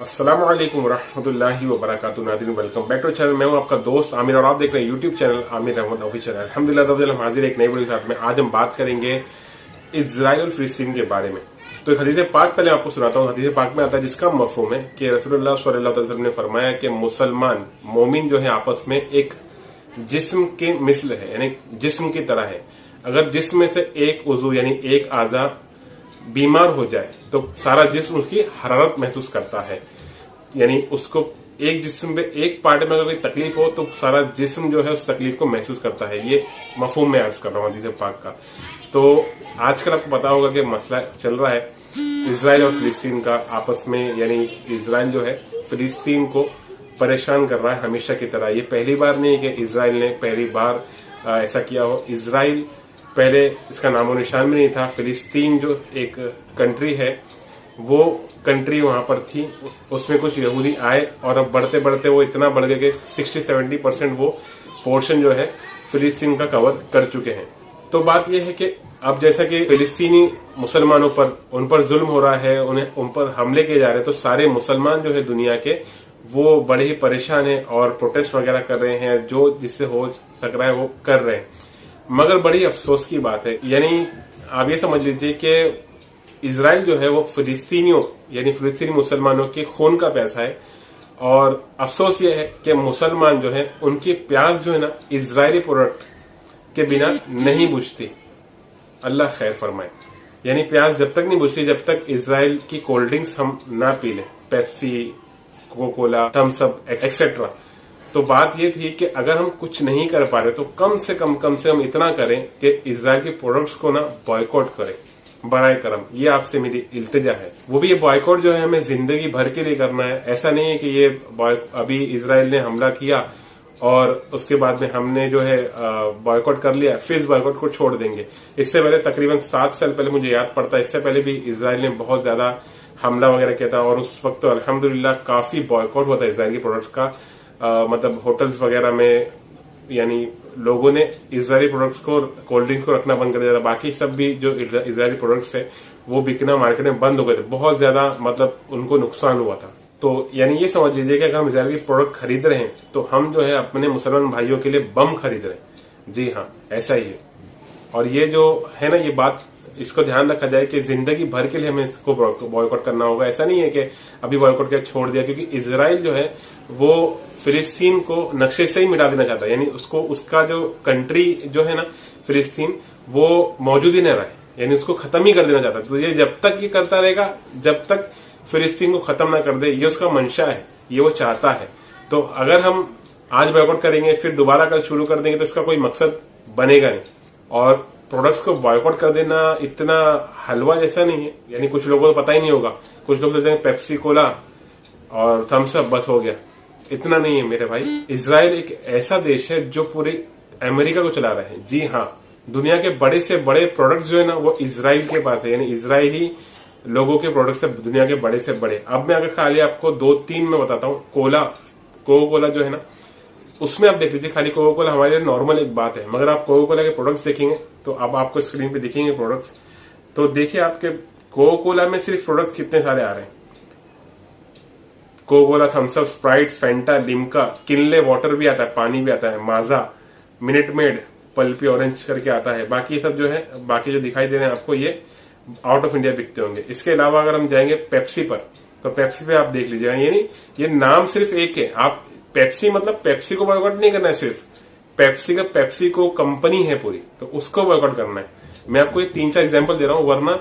अस्सलामु अलैकुम रहमतुल्लाहि व बरकातुहू। नाज़रीन, वेलकम बैक टू चैनल। मैं हूं आपका दोस्त आमिर और आप देख रहे हैं YouTube channel Aamir Ahmed official. अल्हम्दुलिल्लाह हम हाजिर एक नई वीडियो के साथ में। आज हम बात करेंगे इजराइल और फिलिस्तीन के बारे में। तो एक हदीस पाक पहले आपको सुनाता हूँ। हदीस पाक में आता है जिसका मफहूम है कि रसूलुल्लाह सल्लल्लाहु अलैहि वसल्लम ने फरमाया कि मुसलमान मोमिन जो है आपस में एक जिस्म के मिसल है, यानी जिस्म की तरह है। अगर जिस्म में से एक उजू यानी एक आजा बीमार हो जाए तो सारा जिस्म उसकी हरारत महसूस करता है। यानी उसको एक जिस्म पे एक पार्ट में अगर कोई तकलीफ हो तो सारा जिस्म जो है उस तकलीफ को महसूस करता है। ये मफहूम में अर्ज कर रहा हूँ हदीस पाक का। तो आजकल आपको पता होगा कि मसला चल रहा है इजराइल और फिलिस्तीन का आपस में। यानी इजराइल जो है फिलिस्तीन को परेशान कर रहा है हमेशा की तरह। ये पहली बार नहीं है कि इजराइल ने पहली बार ऐसा किया हो। इजराइल पहले इसका नामो निशान भी नहीं था। फिलिस्तीन जो एक कंट्री है वो कंट्री वहां पर थी, उसमें कुछ यहूदी आए और अब बढ़ते बढ़ते वो इतना बढ़ गए कि 60-70% वो पोर्शन जो है फिलिस्तीन का कवर कर चुके हैं। तो बात यह है कि अब जैसा कि फिलिस्तीनी मुसलमानों पर उन पर जुल्म हो रहा है, उन पर हमले किए जा रहे हैं, तो सारे मुसलमान जो है दुनिया के वो बड़े ही परेशान है और प्रोटेस्ट वगैरह कर रहे हैं। जो जिससे हो सक रहा है वो कर रहे हैं। मगर बड़ी अफसोस की बात है, यानी आप ये समझ लीजिए कि इजराइल जो है वो फिलिस्तीनियों यानी फिलिस्तीनी मुसलमानों के खून का पैसा है। और अफसोस ये है कि मुसलमान जो है उनकी प्यास जो है ना इजरायली प्रोडक्ट के बिना नहीं बुझती। अल्लाह खैर फरमाए। यानी प्यास जब तक नहीं बुझती जब तक इजराइल की कोल्ड ड्रिंक्स हम ना पी लें, Pepsi, Coca Cola, Thums Up etcetera. तो बात ये थी कि अगर हम कुछ नहीं कर पा रहे तो कम से कम इतना करें कि इजराइल के प्रोडक्ट्स को ना बॉयकॉट करें बराए करम। ये आपसे मेरी इल्तिजा है। वो भी ये बॉयकॉट जो है हमें जिंदगी भर के लिए करना है। ऐसा नहीं है कि ये अभी इजराइल ने हमला किया और उसके बाद में हमने जो है बॉयकॉट कर लिया फिर इस बॉयकॉट को छोड़ देंगे। इससे पहले तकरीबन 7 साल पहले मुझे याद पड़ता है, इससे पहले भी इजराइल ने बहुत ज्यादा हमला वगैरह किया था और उस वक्त तो अल्हम्दुलिल्लाह काफी बॉयकॉट हुआ था इजराइल के प्रोडक्ट्स का। मतलब होटल्स वगैरह में यानी लोगों ने इजरायली प्रोडक्ट्स को, कोल्ड ड्रिंक्स को रखना बंद कर दिया था। बाकी सब भी जो इजरायली प्रोडक्ट्स है वो बिकना मार्केट में बंद हो गए थे। बहुत ज्यादा मतलब उनको नुकसान हुआ था। तो यानी ये समझ लीजिए कि अगर हम इजरायली प्रोडक्ट खरीद रहे हैं तो हम जो है अपने मुसलमान भाइयों के लिए बम खरीद रहे हैं। जी हाँ, ऐसा ही है। और ये जो है ना, ये बात इसको ध्यान रखा जाए कि जिंदगी भर के लिए हमें इसको बॉयकॉट करना होगा। ऐसा नहीं है कि अभी बॉयकॉट किया छोड़ दिया, क्योंकि इजराइल जो है वो फिलिस्तीन को नक्शे से ही मिटा देना चाहता है। यानी उसको उसका जो कंट्री जो है ना फिलिस्तीन वो मौजूद ही नहीं रहा है, यानी उसको खत्म ही कर देना चाहता है। तो ये जब तक ये करता रहेगा जब तक फिलिस्तीन को खत्म ना कर दे, ये उसका मंशा है, ये वो चाहता है। तो अगर हम आज बॉयकॉट करेंगे फिर दोबारा कल शुरू कर देंगे तो इसका कोई मकसद बनेगा नहीं। और प्रोडक्ट्स को बॉयकॉट कर देना इतना हलवा जैसा नहीं है। यानी कुछ लोगों को पता ही नहीं होगा, कुछ लोग सोचते हैं पेप्सी कोला और थम्स अप बस हो गया। इतना नहीं है मेरे भाई। इजराइल एक ऐसा देश है जो पूरे अमेरिका को चला रहा है। जी हाँ, दुनिया के बड़े से बड़े प्रोडक्ट्स जो है ना वो इजराइल के पास है। यानी इजरायली लोगों के प्रोडक्ट्स है दुनिया के बड़े से बड़े। अब मैं अगर खाली आपको 2-3 में बताता हूँ। कोका कोला जो है ना उसमें आप देख लीजिए, खाली कोका कोला हमारे लिए नॉर्मल एक बात है, मगर आप कोका कोला के प्रोडक्ट्स देखेंगे तो अब आपको स्क्रीन पे दिखेंगे प्रोडक्ट्स। तो देखिए आपके कोका कोला में सिर्फ प्रोडक्ट्स कितने सारे आ रहे हैं। Coca Cola, Thums Up, Sprite, Fanta, Limca, Kinley water भी आता है, पानी भी आता है, Maaza, Minute Maid, Pulpy Orange करके आता है। बाकी सब जो है, बाकी जो दिखाई दे रहे हैं आपको ये आउट ऑफ इंडिया बिकते होंगे। इसके अलावा अगर हम जाएंगे पेप्सी पर तो पेप्सी पे आप देख लीजिए, यानी ये नाम सिर्फ एक है। आप पेप्सी मतलब पेप्सी को बॉयकॉट नहीं करना है, सिर्फ पेप्सी को कंपनी है पूरी, तो उसको बॉयकॉट करना है। मैं आपको ये 3-4 एग्जाम्पल दे रहा हूँ, वरना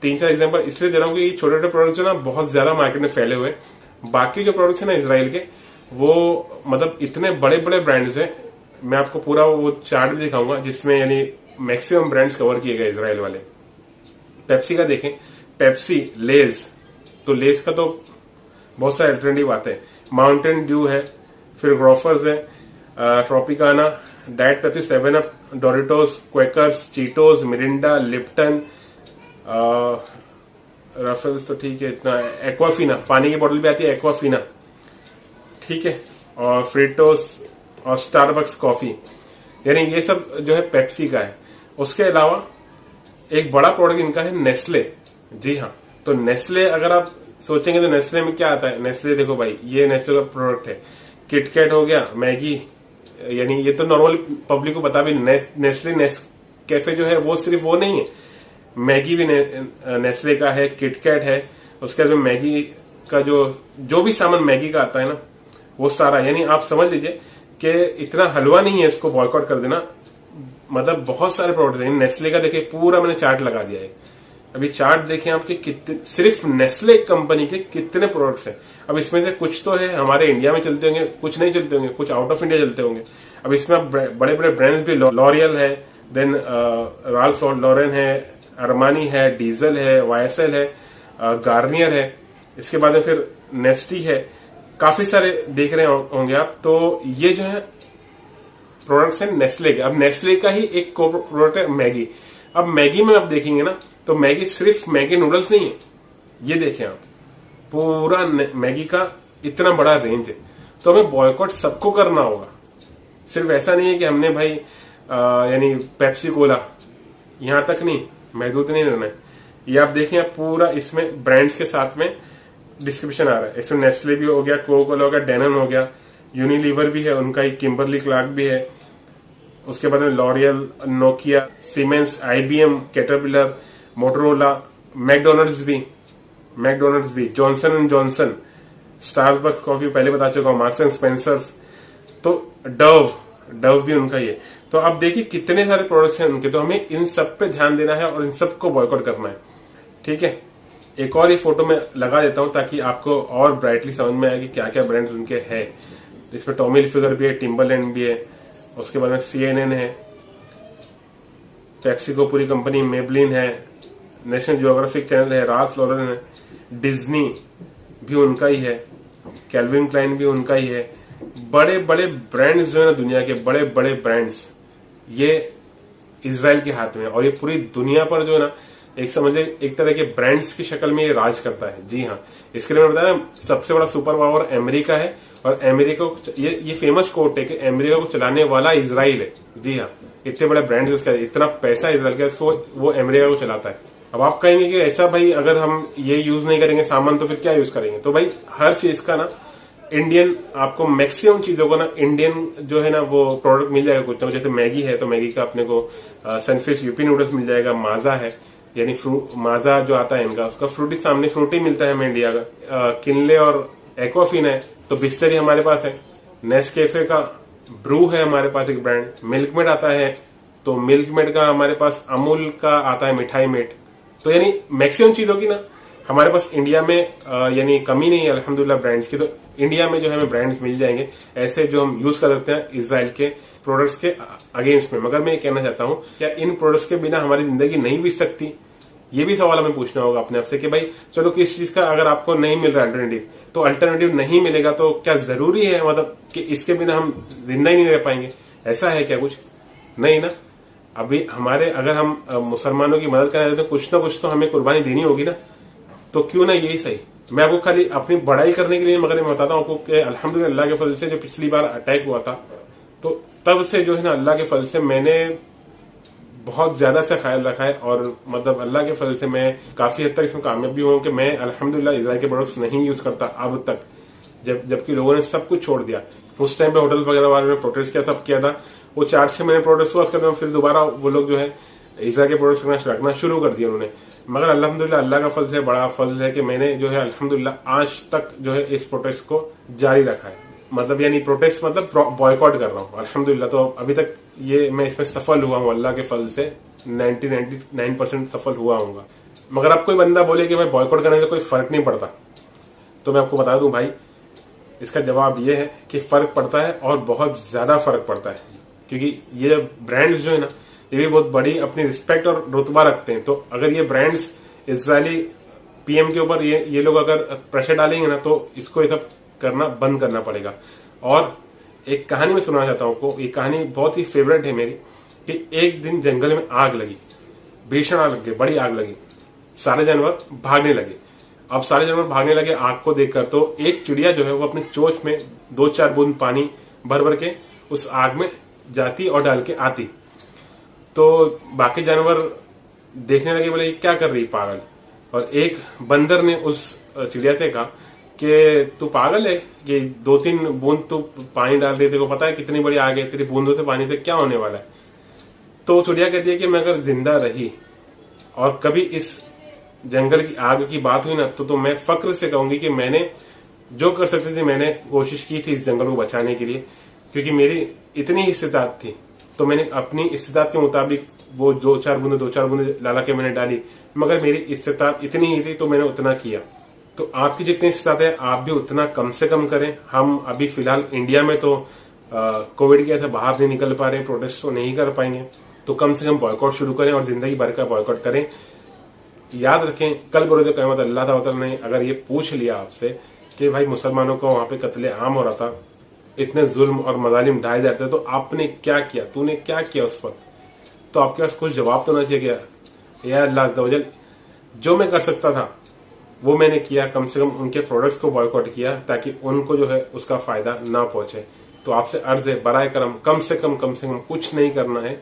3-4 एग्जाम्पल इसलिए दे रहा हूँ कि छोटे छोटे प्रोडक्ट जो ना बहुत ज्यादा मार्केट में फैले हुए। बाकी जो प्रोडक्ट्स है ना इजराइल के वो मतलब इतने बड़े बड़े ब्रांड्स हैं। मैं आपको पूरा वो चार्ट भी दिखाऊंगा जिसमें यानी मैक्सिमम ब्रांड्स कवर किए गए इजराइल वाले। पेप्सी का देखें, पेप्सी, लेज, तो लेज का तो बहुत सारे अल्टरनेटिव आते हैं। माउंटेन ड्यू है, फिर ग्रोफर्स है, Tropicana, diet Pepsi, 7 up, Doritos, Quakers, Cheetos, Mirinda, Lipton, ruffles तो ठीक है इतना, एक्वाफिना, पानी की बोतल भी आती है एक्वाफिना, ठीक है, और फ्रिटोस और स्टारबक्स कॉफी। यानी ये सब जो है पेप्सी का है। उसके अलावा एक बड़ा प्रोडक्ट इनका है नेस्ले। जी हाँ, तो नेस्ले अगर आप सोचेंगे तो नेस्ले में क्या आता है। नेस्ले देखो भाई, ये नेस्ले का प्रोडक्ट है। किटकैट हो गया, मैगी, यानी ये तो नॉर्मल पब्लिक को पता भी। नेस्ले कैफे जो है वो सिर्फ वो नहीं है, मैगी भी नेस्ले का है, किटकैट है। उसके बाद मैगी का जो भी सामान मैगी का आता है ना, वो सारा, यानी आप समझ लीजिए कि इतना हलवा नहीं है इसको बॉयकॉट कर देना। मतलब बहुत सारे प्रोडक्ट हैं। नेस्ले का देखिए पूरा मैंने चार्ट लगा दिया है। अभी चार्ट देखें आपके कितने, सिर्फ नेस्ले कंपनी के कितने प्रोडक्ट्स हैं। अब इसमें से कुछ तो है हमारे इंडिया में चलते होंगे, कुछ नहीं चलते होंगे, कुछ आउट ऑफ इंडिया चलते होंगे। अब इसमें बड़े बड़े ब्रांड्स भी, लॉरियल है, देन राल्फ लॉरेन है, अरमानी है, डीजल है, वाईएसएल है, गार्नियर है, इसके बाद में फिर नेस्टी है, काफी सारे देख रहे होंगे आप। तो ये जो है प्रोडक्ट्स हैं नेस्ले के। अब नेस्ले का ही एक प्रोडक्ट है मैगी। अब मैगी में आप देखेंगे ना, तो मैगी सिर्फ मैगी नूडल्स नहीं है, ये देखें आप, पूरा मैगी का इतना बड़ा रेंज है। तो हमें बॉयकॉट सबको करना होगा। सिर्फ ऐसा नहीं है कि हमने भाई यानी पेप्सी कोला यहां तक नहीं, महदूद नहीं रहना है। ये आप देखें, आप पूरा इसमें ब्रांड्स के साथ में डिस्क्रिप्शन आ रहा है। इसमें नेस्ले भी हो गया, कोका कोला हो गया, डेनन हो गया, यूनिलीवर भी है, उनका ही किम्बरली क्लार्क भी है। उसके बाद में L'Oreal, Nokia, Siemens, IBM, Caterpillar, Motorola, McDonald's भी, Johnson and Johnson, Starbucks coffee पहले बता चुका हूं, मार्क्स एंड स्पेंसर्स, तो डव भी उनका ही है। तो अब देखिए कितने सारे प्रोडक्ट्स हैं उनके। तो हमें इन सब पे ध्यान देना है और इन सबको बॉयकॉट करना है, ठीक है। एक और ये फोटो में लगा देता हूं ताकि आपको और ब्राइटली समझ में आए कि क्या क्या ब्रांड्स उनके हैं। इसमें टॉमी हिलफिगर भी है, टिम्बरलैंड भी है, उसके बाद में CNN है, पेप्सिको पूरी कंपनी, मेबलिन है, नेशनल जियोग्राफिक चैनल है, राल्फ लॉरेन है, डिज्नी भी उनका ही है, कैल्विन क्लाइन भी उनका ही है। बड़े बड़े ब्रांड्स जो है ना, दुनिया के बड़े बड़े ब्रांड्स, ये इजराइल के हाथ में है। और ये पूरी दुनिया पर जो है ना, एक समझे एक तरह के ब्रांड्स की शक्ल में ये राज करता है। जी हाँ, इसके लिए मैं बताया ना, सबसे बड़ा सुपर पावर अमेरिका है। और अमेरिका को ये फेमस कोट है कि अमेरिका को चलाने वाला इजराइल है। जी हाँ, इतने बड़े ब्रांड्स उसका, इतना पैसा इजराइल का, इसको वो अमेरिका को चलाता है। अब आप कहेंगे कि ऐसा भाई अगर हम ये यूज नहीं करेंगे सामान तो फिर क्या यूज करेंगे। तो भाई हर चीज का ना इंडियन, आपको मैक्सिमम चीजों को ना इंडियन जो है ना वो प्रोडक्ट मिल जाएगा कुछ ना। जैसे मैगी है तो मैगी का अपने को सनफिश यूपी नूडल्स मिल जाएगा। माजा है, यानी माजा जो आता है इनका, उसका फ्रूटी, सामने फ्रूटी मिलता है हमें इंडिया का। किनले और एक्वाफिन है, तो बिस्लरी हमारे पास है। नेस्कैफे का ब्रू है हमारे पास एक ब्रांड। मिल्कमेड आता है, तो मिल्कमेड का हमारे पास, अमूल का आता है मिठाई मेट। तो यानी मैक्सिमम चीजों की ना हमारे पास इंडिया में यानी कमी नहीं है अल्हम्दुलिल्लाह ब्रांड्स की। तो इंडिया में जो हमें ब्रांड्स मिल जाएंगे ऐसे जो हम यूज कर सकते हैं इजराइल के प्रोडक्ट्स के अगेंस्ट में। मगर मैं ये कहना चाहता हूं, क्या इन प्रोडक्ट्स के बिना हमारी जिंदगी नहीं बीत सकती? ये भी सवाल हमें पूछना होगा अपने आप से कि भाई चलो किस चीज का अगर आपको नहीं मिल रहा अल्टरनेटिव, तो अल्टरनेटिव नहीं मिलेगा तो क्या जरूरी है मतलब कि इसके बिना हम जिंदा ही नहीं रह पाएंगे? ऐसा है क्या? कुछ नहीं ना। अभी हमारे अगर हम मुसलमानों की मदद करना तो कुछ ना कुछ तो हमें कुर्बानी देनी होगी ना। तो क्यों ना यही सही। मैं आपको खाली अपनी बड़ाई करने के लिए मगर मैं बताता हूँ आपको कि अल्हम्दुलिल्लाह अल्लाह के फजल से जो पिछली बार अटैक हुआ था, तो तब से जो है ना अल्लाह के फजल से मैंने बहुत ज्यादा सा ख्याल रखा है। और मतलब अल्लाह के फजल से मैं काफी हद तक इसमें कामयाब भी हूँ कि मैं अल्हम्दुलिल्लाह इजराइल के प्रोडक्ट्स नहीं यूज करता अब तक, जबकि लोगों ने सब कुछ छोड़ दिया। उस टाइम पे होटल वगैरह वाले ने प्रोटेस्ट किया, सब किया था। वो 4-6 महीने प्रोटेस्ट हुआ, उसके बाद फिर दोबारा वो लोग जो है इजराइल के प्रोडक्ट्स रखना शुरू कर दिया उन्होंने। मगर अल्हम्दुलिल्लाह अल्लाह का फजल है, बड़ा फजल है कि मैंने जो है अल्हम्दुलिल्लाह आज तक जो है इस प्रोटेस्ट को जारी रखा है। मतलब यानी प्रोटेस्ट मतलब बॉयकॉट कर रहा हूँ अल्हम्दुलिल्लाह। तो अभी तक ये मैं इसमें सफल हुआ हूँ अल्लाह के फजल से, 99% सफल हुआ हूँ। मगर अब कोई बंदा बोले कि भाई बॉयकॉट करने से कोई फर्क नहीं पड़ता, तो मैं आपको बता दूं भाई इसका जवाब ये है कि फर्क पड़ता है और बहुत ज्यादा फर्क पड़ता है। क्योंकि ये ब्रांड्स जो है ना ये भी बहुत बड़ी अपनी रिस्पेक्ट और रुतबा रखते हैं। तो अगर ये ब्रांड्स इजरायली पीएम के ऊपर ये लोग अगर प्रेशर डालेंगे ना तो इसको ये सब करना बंद करना पड़ेगा। और एक कहानी में सुनाना चाहता हूं आपको, ये कहानी बहुत ही फेवरेट है मेरी, कि एक दिन जंगल में आग लगी, भीषण आग लगी, बड़ी आग लगी, सारे जानवर भागने लगे। अब सारे जानवर भागने लगे आग को देखकर, तो एक चिड़िया जो है वो अपनी चोंच में 2-4 बूंद पानी भर भर के उस आग में जाती और डाल के आती। तो बाकी जानवर देखने लगे, बोले क्या कर रही पागल। और एक बंदर ने उस चिड़िया से कहा कि तू पागल है, कि 2-3 बूंद तू पानी डाल रही, तेरे को पता है कितनी बड़ी आग है, तेरी बूंदों से पानी से क्या होने वाला है। तो चिड़िया कहती है कि मैं अगर जिंदा रही और कभी इस जंगल की आग की बात हुई ना, तो मैं फक्र से कहूंगी कि मैंने जो कर सकती थी मैंने कोशिश की थी इस जंगल को बचाने के लिए, क्योंकि मेरी इतनी ही इस्तेताद थी। तो मैंने अपनी इस्तेताद के मुताबिक वो 2-4 बूंदे लाला के मैंने डाली, मगर मेरी इस्तेताद इतनी ही थी तो मैंने उतना किया। तो आपकी जितनी इस्तेताद है आप भी उतना कम से कम करें। हम अभी फिलहाल इंडिया में तो कोविड के ऐसे बाहर नहीं निकल पा रहे, प्रोटेस्ट तो नहीं कर पाएंगे, तो कम से कम बॉयकॉट शुरू करें और जिंदगी भर का बॉयकॉट करें। याद रखें, कल बरोज़ क़यामत अल्लाह ताला ने अगर ये पूछ लिया आपसे कि भाई मुसलमानों को वहां पे कत्ले आम हो रहा था, इतने जुल्म और मजालिम ढाए जाते थे, तो आपने क्या किया, तूने क्या किया उस वक्त, तो आपके पास कुछ जवाब तो ना चाहिए कि या अल्लाह अज़्ज़ व जल जो मैं कर सकता था वो मैंने किया, कम से कम उनके प्रोडक्ट्स को बॉयकॉट किया ताकि उनको जो है उसका फायदा ना पहुंचे। तो आपसे अर्ज है, बराए करम कम से कम कुछ नहीं करना है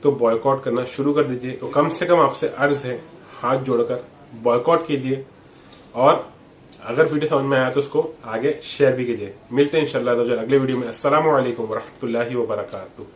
तो बॉयकॉट करना शुरू कर दीजिए। तो कम से कम आपसे अर्ज है, हाथ जोड़कर बॉयकॉट कीजिए, और अगर वीडियो समझ में आया तो उसको आगे शेयर भी कीजिए। मिलते हैं इंशाल्लाह अगले वीडियो में। अस्सलामु अलैकुम व रहमतुल्लाहि व बरकातुहू।